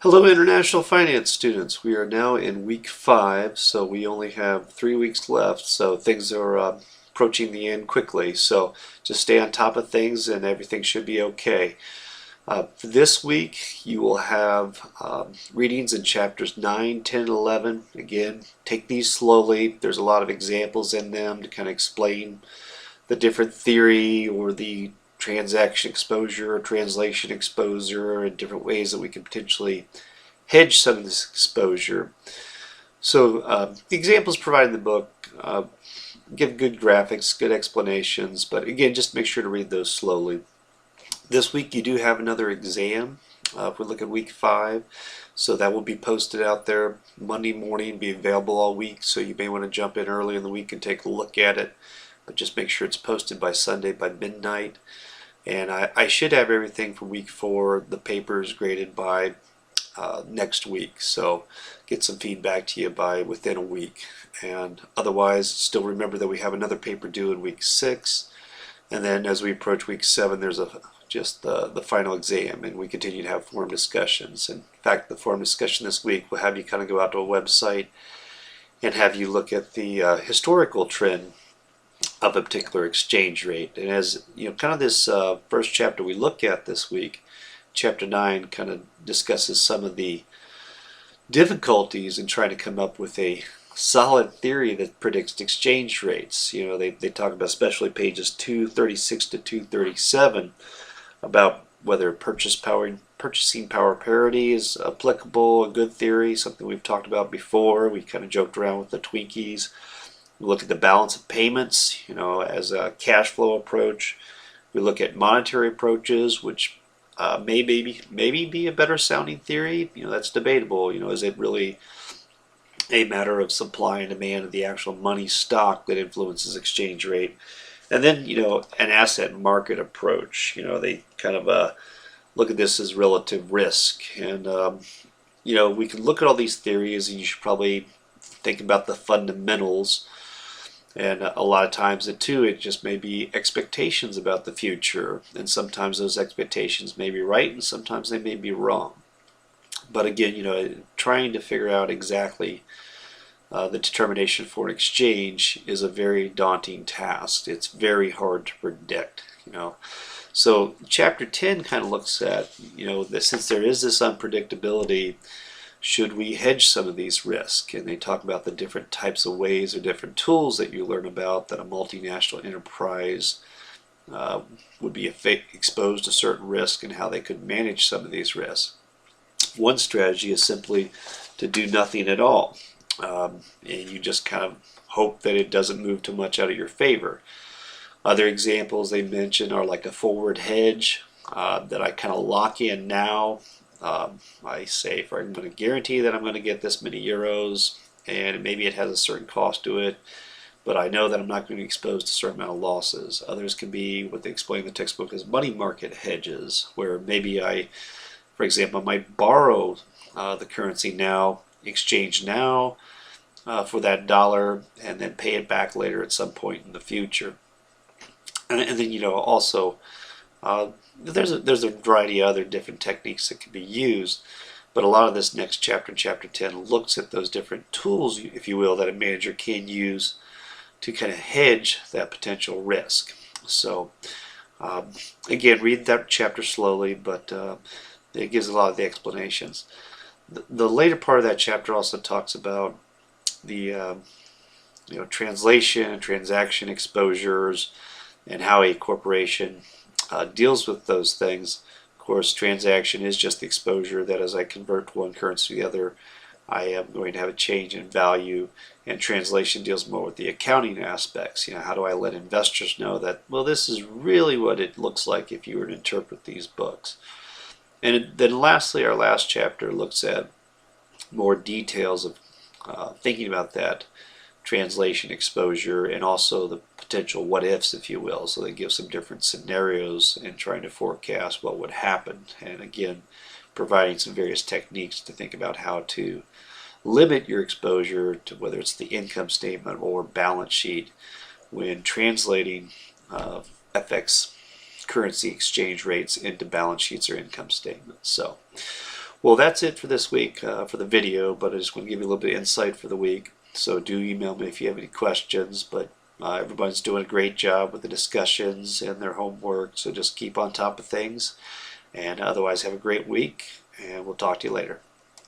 Hello, international finance students. We are now in week 5, so we only have 3 weeks left. So things are approaching the end quickly. So just stay on top of things, and everything should be okay. For this week, you will have readings in chapters 9, 10, and 11. Again, take these slowly. There's a lot of examples in them to kind of explain the different theory or the transaction exposure or translation exposure and different ways that we can potentially hedge some of this exposure. So the examples provided in the book give good graphics, good explanations, but again, just make sure to read those slowly. This week you do have another exam. If we look at week 5, so that will be posted out there Monday morning, be available all week, so you may want to jump in early in the week and take a look at it, but just make sure it's posted by Sunday by midnight. And I should have everything for week 4, the papers graded by next week, so get some feedback to you by within a week. And otherwise, still remember that we have another paper due in week 6, and then as we approach week 7, there's just the final exam, and we continue to have forum discussions. In fact, the forum discussion this week will have you kind of go out to a website and have you look at the historical trend of a particular exchange rate. And as you know, kind of this first chapter we look at this week, chapter 9 kind of discusses some of the difficulties in trying to come up with a solid theory that predicts exchange rates. You know, they talk about, especially pages 236 to 237, about whether purchasing power parity is applicable, a good theory, something we've talked about before. We kind of joked around with the Twinkies. We look at the balance of payments, you know, as a cash flow approach. We look at monetary approaches, which maybe be a better sounding theory. You know, that's debatable. You know, is it really a matter of supply and demand of the actual money stock that influences exchange rate? And then, you know, an asset market approach. You know, they kind of look at this as relative risk. And, you know, we can look at all these theories, and you should probably think about the fundamentals. And a lot of times it just may be expectations about the future, and sometimes those expectations may be right and sometimes they may be wrong. But again, you know, trying to figure out exactly the determination for an exchange is a very daunting task. It's very hard to predict, you know. So chapter 10 kind of looks at, you know, that since there is this unpredictability, should we hedge some of these risks? And they talk about the different types of ways or different tools that you learn about that a multinational enterprise would be exposed to certain risk and how they could manage some of these risks. One strategy is simply to do nothing at all. And you just kind of hope that it doesn't move too much out of your favor. Other examples they mention are like a forward hedge that I kind of lock in now. I say, I'm going to guarantee that I'm going to get this many euros, and maybe it has a certain cost to it, but I know that I'm not going to be exposed to a certain amount of losses. Others can be what they explain in the textbook as money market hedges, where maybe I, for example, might borrow the currency now, exchange now for that dollar, and then pay it back later at some point in the future. And then, you know, also there's a variety of other different techniques that can be used, but a lot of this next chapter, chapter 10, looks at those different tools, if you will, that a manager can use to kind of hedge that potential risk. So again, read that chapter slowly, but it gives a lot of the explanations. The later part of that chapter also talks about the you know, translation and transaction exposures and how a corporation deals with those things. Of course, transaction is just the exposure that as I convert one currency to the other, I am going to have a change in value, and translation deals more with the accounting aspects. You know, how do I let investors know that, well, this is really what it looks like if you were to interpret these books. And then lastly, our last chapter looks at more details of thinking about that translation exposure, and also the potential what ifs, if you will. So they give some different scenarios and trying to forecast what would happen, and again providing some various techniques to think about how to limit your exposure to whether it's the income statement or balance sheet when translating FX currency exchange rates into balance sheets or income statements. So Well, that's it for this week for the video, but I just want to give you a little bit of insight for the week. So do email me if you have any questions, but everybody's doing a great job with the discussions and their homework, so just keep on top of things. And otherwise, have a great week, and we'll talk to you later.